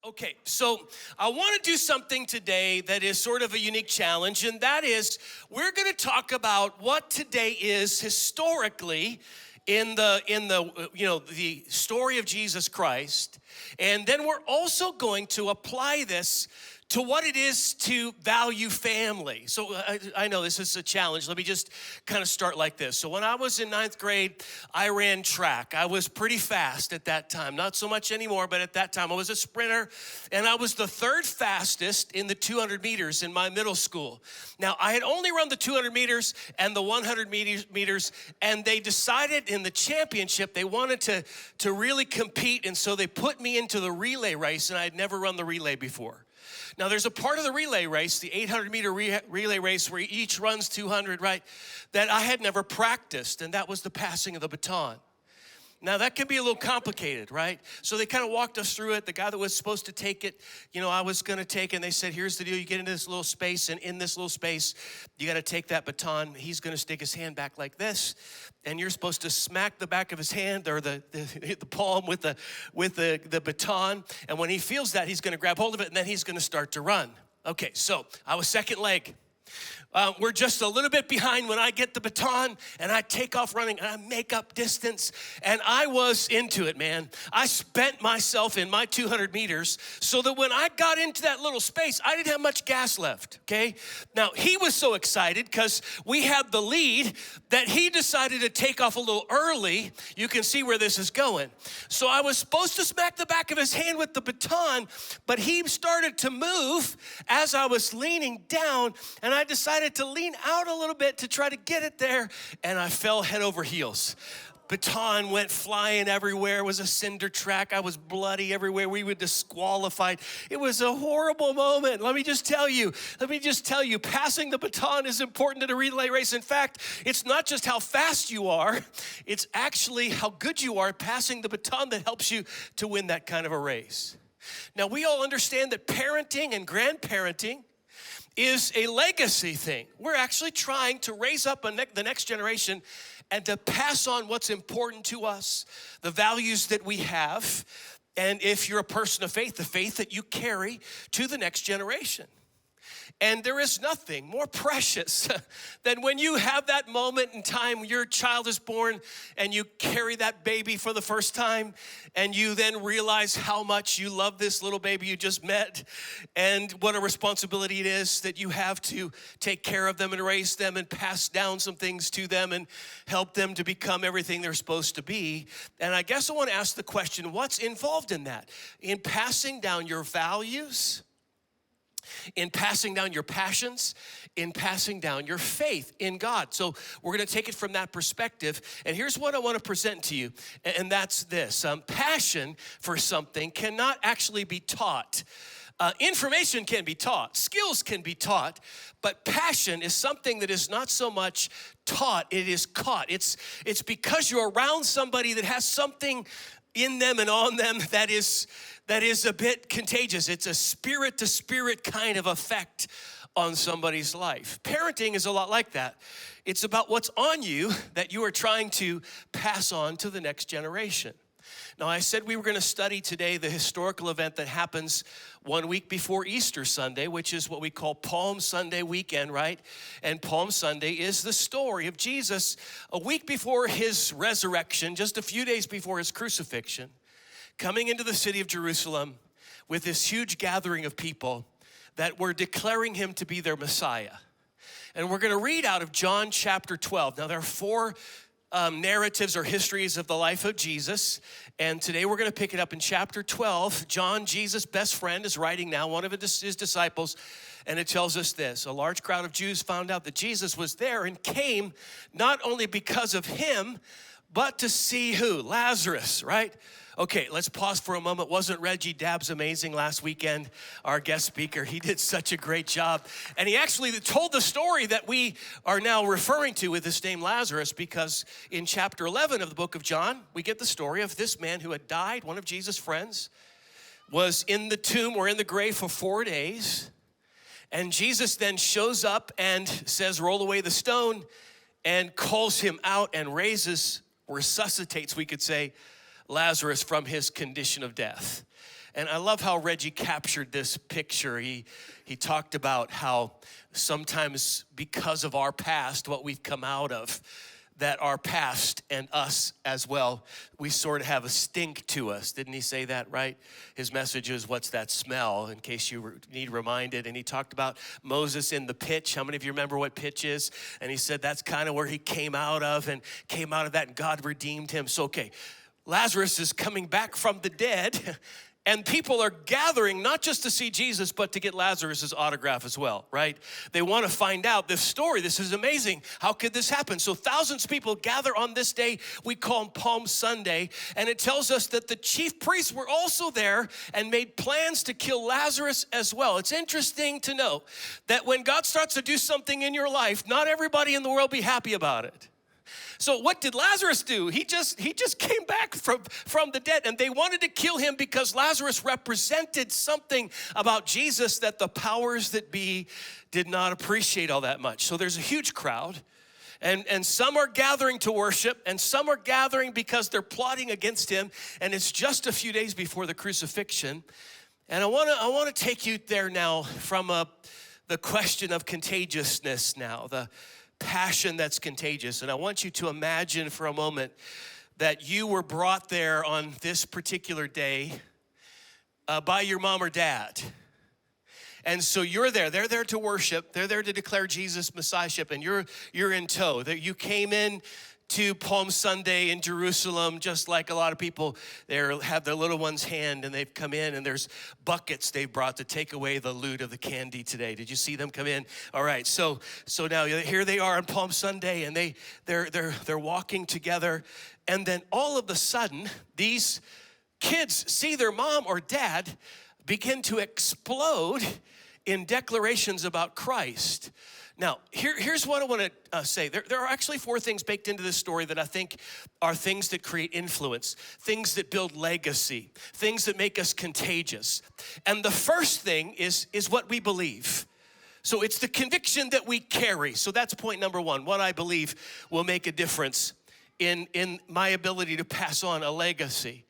Okay, so I want to do something today that is sort of a unique challenge, and that is we're going to talk about what today is historically in the story of Jesus Christ, and then we're also going to apply this to what it is to value family. So I know this is a challenge. Let me just kind of start like this. So when I was in ninth grade, I ran track. I was pretty fast at that time. Not so much anymore, but at that time I was a sprinter, and I was the third fastest in the 200 meters in my middle school. Now, I had only run the 200 meters and the 100 meters, and they decided in the championship they wanted to really compete, and so they put me into the relay race, and I had never run the relay before. Now, there's a part of the relay race, the 800-meter relay race, where each runs 200, right, that I had never practiced, and that was the passing of the baton. Now, that can be a little complicated, right? So they kind of walked us through it. The guy that was supposed to take it, I was going to take it, and they said, here's the deal. You get into this little space, and in this little space, you got to take that baton. He's going to stick his hand back like this, and you're supposed to smack the back of his hand or the palm with the baton, and when he feels that, he's going to grab hold of it, and then he's going to start to run. Okay, so I was second leg. We're just a little bit behind when I get the baton, and I take off running, and I make up distance, and I was into it, man. I spent myself in my 200 meters so that when I got into that little space, I didn't have much gas left, okay? Now, he was so excited because we had the lead that he decided to take off a little early. You can see where this is going. So I was supposed to smack the back of his hand with the baton, but he started to move as I was leaning down, and I decided to lean out a little bit to try to get it there, and I fell head over heels. Baton went flying everywhere. It was a cinder track. I was bloody everywhere. We were disqualified. It was a horrible moment. Let me just tell you, passing the baton is important in a relay race. In fact, it's not just how fast you are, it's actually how good you are at passing the baton that helps you to win that kind of a race. Now, we all understand that parenting and grandparenting is a legacy thing. We're actually trying to raise up the next generation and to pass on what's important to us, the values that we have, and if you're a person of faith, the faith that you carry to the next generation. And there is nothing more precious than when you have that moment in time, your child is born and you carry that baby for the first time, and you then realize how much you love this little baby you just met, and what a responsibility it is that you have to take care of them and raise them and pass down some things to them and help them to become everything they're supposed to be. And I guess I want to ask the question, what's involved in that? In passing down your values, in passing down your passions, in passing down your faith in God. So we're going to take it from that perspective. And here's what I want to present to you, and that's this. Passion for something cannot actually be taught. Information can be taught. Skills can be taught. But passion is something that is not so much taught, it is caught. It's because you're around somebody that has something in them and on them that is a bit contagious. It's a spirit-to-spirit kind of effect on somebody's life. Parenting is a lot like that. It's about what's on you that you are trying to pass on to the next generation. Now, I said we were going to study today the historical event that happens 1 week before Easter Sunday, which is what we call Palm Sunday weekend, right? And Palm Sunday is the story of Jesus a week before his resurrection, just a few days before his crucifixion, coming into the city of Jerusalem with this huge gathering of people that were declaring him to be their Messiah. And we're going to read out of John chapter 12. Now, there are four narratives or histories of the life of Jesus, and today we're going to pick it up in chapter 12. John, Jesus' best friend, is writing now, one of his disciples, and it tells us this: a large crowd of Jews found out that Jesus was there and came not only because of him, but to see who? Lazarus, right? Okay, let's pause for a moment. Wasn't Reggie Dabbs amazing last weekend? Our guest speaker, he did such a great job. And he actually told the story that we are now referring to with this name Lazarus, because in chapter 11 of the book of John, we get the story of this man who had died, one of Jesus' friends, was in the tomb or in the grave for 4 days. And Jesus then shows up and says, roll away the stone, and calls him out and resuscitates, we could say, Lazarus from his condition of death. And I love how Reggie captured this picture. He talked about how sometimes because of our past, what we've come out of, that our past and us as well, we sort of have a stink to us. Didn't he say that, right? His message is, what's that smell, in case you need reminded. And he talked about Moses in the pitch. How many of you remember what pitch is? And he said that's kind of where he came out of, and came out of that, and God redeemed him. So, okay, Lazarus is coming back from the dead, and people are gathering not just to see Jesus, but to get Lazarus' autograph as well, right? They want to find out this story. This is amazing. How could this happen? So thousands of people gather on this day. We call him Palm Sunday. And it tells us that the chief priests were also there and made plans to kill Lazarus as well. It's interesting to know that when God starts to do something in your life, not everybody in the world be happy about it. So what did Lazarus do? He just came back from the dead, and they wanted to kill him because Lazarus represented something about Jesus that the powers that be did not appreciate all that much. So there's a huge crowd, and some are gathering to worship, and some are gathering because they're plotting against him, and it's just a few days before the crucifixion. And I want to take you there now from the question of contagiousness now, the passion that's contagious. And I want you to imagine for a moment that you were brought there on this particular day by your mom or dad. And so you're there. They're there to worship. They're there to declare Jesus Messiahship, and you're in tow. That you came in to Palm Sunday in Jerusalem, just like a lot of people there have their little one's hand, and they've come in, and there's buckets they've brought to take away the loot of the candy today. Did you see them come in? All right, so now here they are on Palm Sunday, and they're walking together, and then all of a sudden, these kids see their mom or dad begin to explode in declarations about Christ. Now, here's what I want to say. There are actually 4 things baked into this story that I think are things that create influence, things that build legacy, things that make us contagious. And the first thing is what we believe. So it's the conviction that we carry. So that's point number 1. What I believe will make a difference in my ability to pass on a legacy.